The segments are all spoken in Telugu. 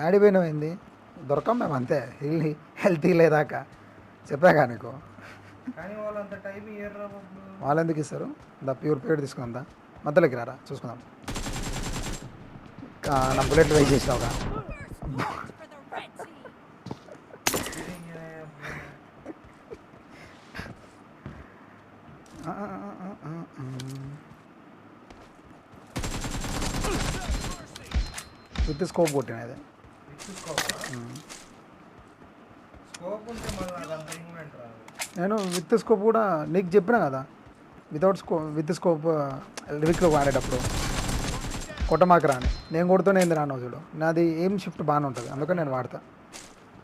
ఆడిపోయినమైంది దొరకం మేము అంతే హెల్తీ లేదాకా చెప్పాక నీకు. కానీ వాళ్ళంత టైం ఇయ్యరు. వాళ్ళు ఎందుకు ఇస్తారు? ప్యూర్ పేడ్ తీసుకుందా మధ్యలోకి రారా చూసుకుందాం. నా బుల్లెట్లు వెయిట్ చేసినావుగా. విత్ స్కోప్ కొట్టిన అది. నేను విత్ స్కోప్ కూడా నీకు చెప్పినా కదా, విత్ స్కోప్ లివిక్లో వాడేటప్పుడు కొట్టమాకరా అని. నేను కొడుతూనే ఏంది రాను చూడు, నాది ఏం షిఫ్ట్ బాగానే ఉంటుంది అందుకని నేను వాడతా.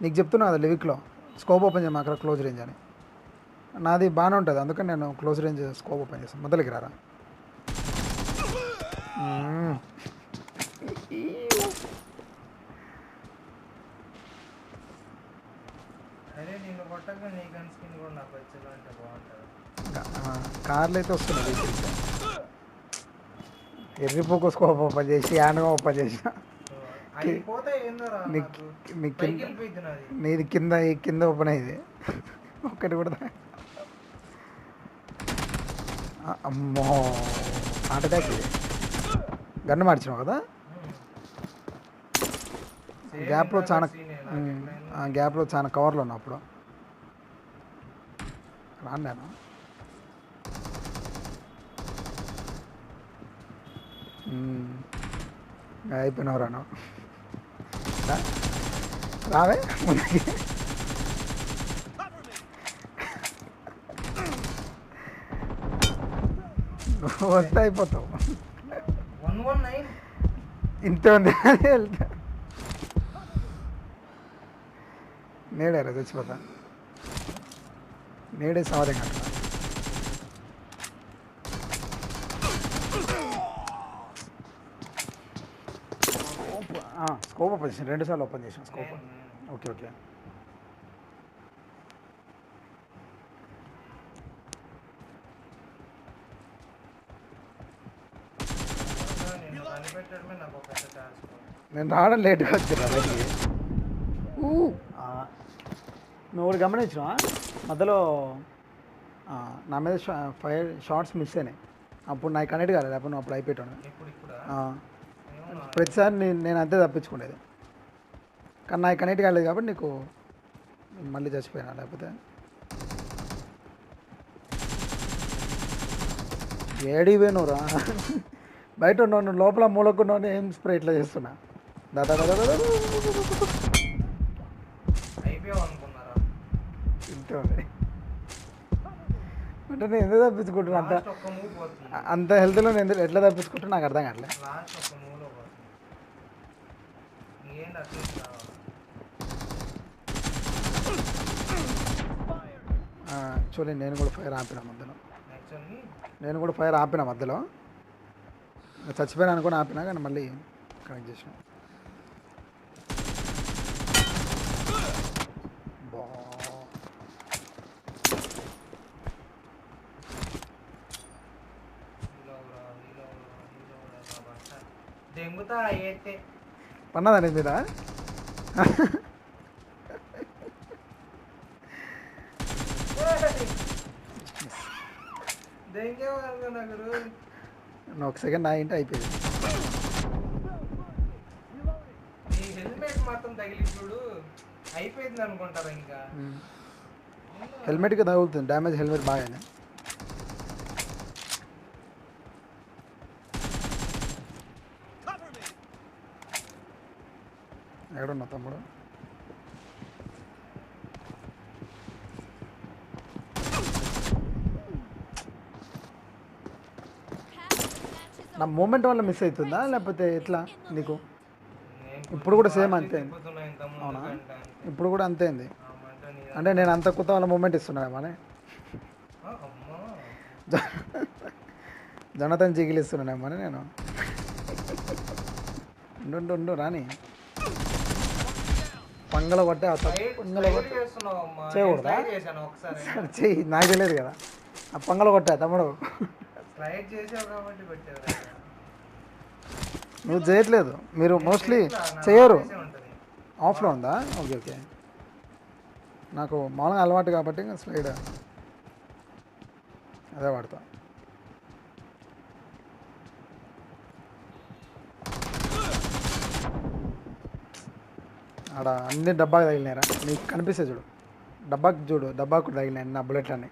నీకు చెప్తున్నా కదా లివిక్లో స్కోప్ ఓపెన్ చేయమాకరా క్లోజ్ రేంజ్ అని, నాది బాగానే ఉంటుంది అందుకని నేను క్లోజ్ రేంజ్ స్కోప్ ఓపెన్ చేస్తాను. మొదలకి రారా. కార్లు అయితే వస్తున్నాయి ఎర్రిపోకు స్కోప్ ఓపెన్ చేసి హ్యాండ్గా ఓపెన్ చేసిన. నీది కింద ఓపెన్ అయ్యింది ఒక్కటి కూడా. అమ్మో హార్ట్ అటాక్. ఇది గన్ను మార్చినావు కదా, గ్యాప్లో చాలా కవర్లో ఉన్నావు అప్పుడు. రాను అయిపోయినావు రాను రావే ముందుకి. వస్తే అయిపోతావు. ఇంతే ఉంది వెళ్తా. నేడేరా చచ్చిపోతా, నేడే సమాధం కట్ట. స్కోప్ ఓపెన్ చేసాను, 2 సార్లు ఓపెన్ చేసాను స్కోప్. ఓకే నేను రావడం లేట్గా వచ్చాను అలాగే. నువ్వు ఒకటి గమనించినా మధ్యలో నా మీద 5 షార్ట్స్ మిస్ అయినాయి. అప్పుడు నాకు కనెక్ట్ కాలేదు, అప్పుడు నువ్వు అప్పుడు అయిపోయాను. ప్రతిసారి నేను అంతే తప్పించుకునేది, కానీ నాకు కనెక్ట్ కాలేదు కాబట్టి నీకు మళ్ళీ చచ్చిపోయినా. లేకపోతే ఏడిపోయినవురా బయట ఉన్నావు, లోపల మూలకున్నావు, ఏం స్ప్రే ఇట్లా చేస్తున్నా. దాదా ఇంతే ఉంది అంటే నేను ఎందుకు తప్పించుకుంటున్నా అంత హెల్త్లో నేను ఎట్లా తప్పించుకుంటున్నా నాకు అర్థం కావట్లేదు. చూడండి నేను కూడా ఫైర్ ఆపిన మధ్యలో చచ్చిపోయినా అనుకుని ఆపినా, కానీ మళ్ళీ కనెక్ట్ చేసిన. పన్నదా నీ మీద? ఒక సెకండ్ ఆగింటే అయిపోయింది. హెల్మెట్కి తగులుతుంది డ్యామేజ్, హెల్మెట్ బాగా. ఎక్కడున్నా తమ్ముడు? నా మూమెంట్ వల్ల మిస్ అవుతుందా లేకపోతే ఎట్లా నీకు? ఇప్పుడు కూడా సేమ్ అంతే. అవునా? ఇప్పుడు కూడా అంతే ఉంది అంటే నేను అంత కొత్త వాళ్ళ మూమెంట్ ఇస్తున్నానేమని జనతన్ జిగిలిస్తున్నానేమని నేను. ఉండు రాని పంగల కొట్టే చేయకూడదా? చెయ్యి, నాకు తెలియదు కదా. ఆ పంగల కొట్టా తమ్ముడు, నువ్వు చేయట్లేదు, మీరు మోస్ట్లీ చేయరు. ఆఫ్లో ఉందా? Okay okay. నాకు మామూలుగా అలవాటు కాబట్టి ఇంకా స్లైడ్ అదే వాడతా. ఆడ అన్ని డబ్బాకి తగిలినారా? నీకు కనిపిస్తే చూడు, డబ్బాకి చూడు, డబ్బాకు తగిలినాయి నా బుల్లెట్లన్నీ.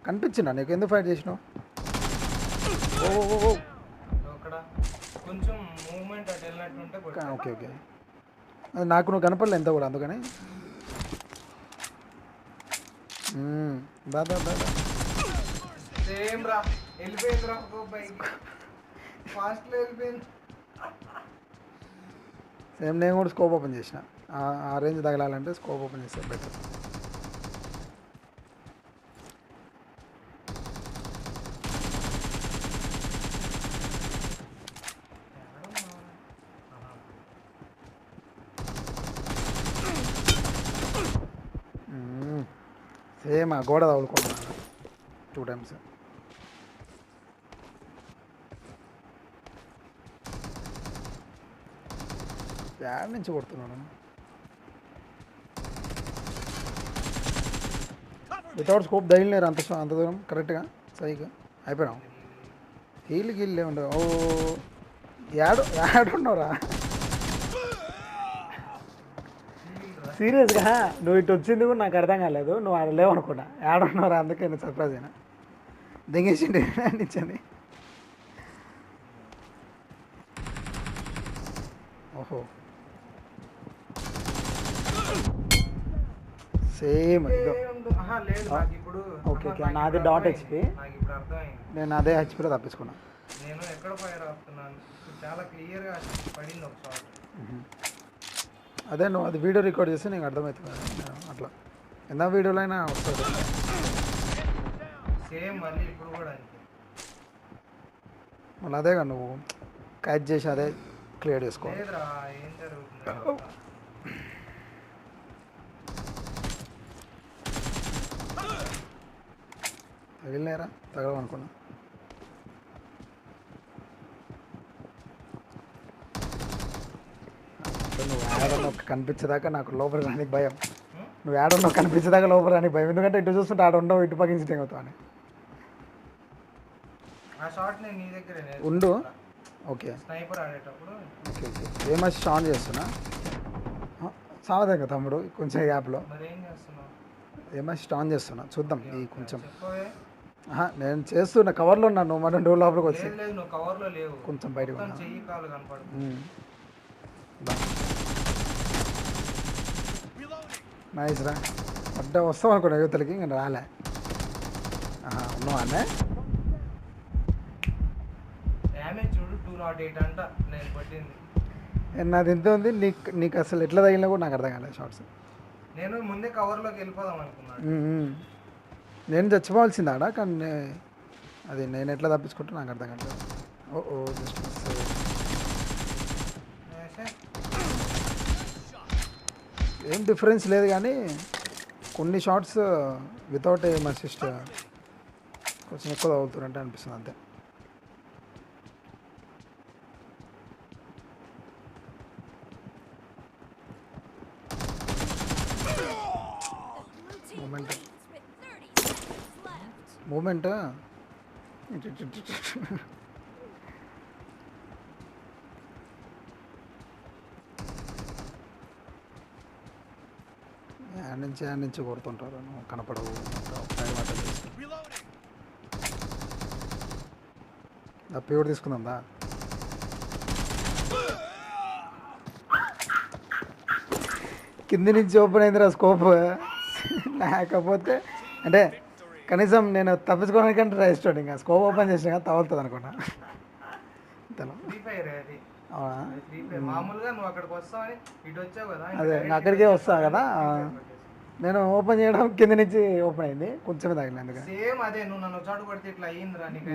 కనిపించిందా నీకు? ఎందుకు ఫైట్ చేసినావు? ఓ ఓ ఓ అక్కడ కొంచెం మూమెంట్ అటు వెళ్ళినట్టుంటే కొట్టా. Okay okay. అది నాకు నువ్వు కనపడలే ఎంత కూడా, అందుకని దాదా దాదా సేమ్ రా, వెళ్ళిపోయింది రా బైక్ ఫాస్ట్లో వెళ్ళిపోయింది. సేమ్ నేను కూడా స్కోప్ ఓపెన్ చేసిన. ఆ రేంజ్ తగలాలంటే స్కోప్ ఓపెన్ చేస్తే బెటర్. సేమ్ ఆ గోడ తగులుకున్నాను 2 times. యాడ్ నుంచి కొడుతున్నాను వితౌట్ స్కోప్ తగిలినారు అంత దూరం కరెక్ట్గా సైగా అయిపోయినాం. హీల్ గిల్ ఉండవు. ఓ యాడున్నావురా? సీరియస్గా నువ్వు ఇటు వచ్చింది కూడా నాకు అర్థం కాలేదు. నువ్వు ఆడ లేవనుకున్నా, యాడున్నావురా? అందుకే నేను సర్ప్రైజ్ అయినా. దిగేసిండి ఇచ్చింది. ఓహో సేమ్ లేదు నాకు ఇప్పుడు. Okay okay. నాది డాట్ హెచ్పి, నాకు ఇప్పుడు అర్థమైంది. నేను అదే హెచ్పిలో తప్పించుకున్నా. నేను ఎక్కడ ఫైర్ ఆపుతున్నాను చాలా క్లియర్గా పడింది ఒక షాట్. అదే నువ్వు అది వీడియో రికార్డ్ చేస్తే నీకు అర్థమవుతుంది అట్లా. ఎంత వీడియోలో అయినా వస్తుంది. సేమ్ మళ్ళీ ఇప్పుడు కూడా అంతే. మళ్ళీ అదేగా నువ్వు క్యాచ్ చేసి అదే క్లియర్ చేసుకోవాలి. లేదురా, ఏం జరుగుతుంది? తగిలినారా? తగలమనుకున్నా. నువ్వు ఏడన్నా కనిపించేదాకా నాకు లోపల రానికి భయం. నువ్వు ఏడన్నా కనిపించేదాకా లోపల రానికి భయం. ఎందుకంటే ఇటు చూస్తుంటే ఆడ ఉండవు, ఇటు పక్కన సిట్టింగ్ అవుతావు అని. ఆ షాట్ నేను నీ దగ్గరే ఉండు. ఓకే స్నైపర్ ఆడేటప్పుడు. Okay okay. ఏమచ్చి ఆన్ చేస్తున్నా సావదే కదా తమ్ముడు కొంచెం గ్యాప్లో. మరి ఏం చేస్తున్నావు? ఏమచ్చి ఆన్ చేస్తున్నా చూద్దాం. ఈ కొంచెం చెప్పవే. నేను చేస్తున్న కవర్లో ఉన్నాను. నువ్వు మనం డోర్ లోపలికి వచ్చి లేదు లేదు, నువ్వు కవర్లో లేవు. కొంచెం బయటకు మొత్తం ఉన్నా. చెయ్యి కాలు కనపడు. నైస్ రా. అడ్డ వస్తాం అనుకున్నా యువతలకి, ఇంకా రాలే. ఉన్నావా అన్నే? డ్యామేజ్ చూడు 208 అంట నేను పట్టింది. నాది ఎంత ఉంది? నీకు అసలు ఎట్లా తగిలినా కూడా నాకు అర్థం కాలేదు షార్ట్స్. నేను ముందే కవర్లోకి వెళ్ళిపోదాం అనుకున్నాను. నేను చచ్చిపోవాల్సిందాడా, కానీ అది నేను ఎట్లా తప్పించుకుంటే నాకు అర్థం కాలేదు. ఓ జస్ట్ ఏం డిఫరెన్స్ లేదు, కానీ కొన్ని షార్ట్స్ వితౌట్ ఏం అసిస్ట్ కొంచెం ఎక్కువ తగులుతున్నట్టు అనిపిస్తుంది అంతే. మూమెంట్ యాడ్ నుంచి కొడుతుంటారు, కనపడవు. ప్యూర్ తీసుకుందా? కింది నుంచి ఓపెన్ అయిందిరా స్కోప్. లేకపోతే అంటే కనీసం నేను తప్పించుకోవడానికంటే ట్రై చేస్తాను. ఇంకా స్కోప్ ఓపెన్ చేసినా తగులుతుంది అనుకున్నా. మామూలుగా నువ్వు అక్కడికి వస్తావని ఇటు వచ్చావు కదా. అదే అక్కడికే వస్తా కదా. నేను ఓపెన్ చేయడం కింద నుంచి ఓపెన్ అయింది, కొంచెమే తగిలింది. అందుకని సేమ్ అదే నువ్వు నన్ను చాటు పడితే ఇట్లా అయ్యిందిరా నీకు.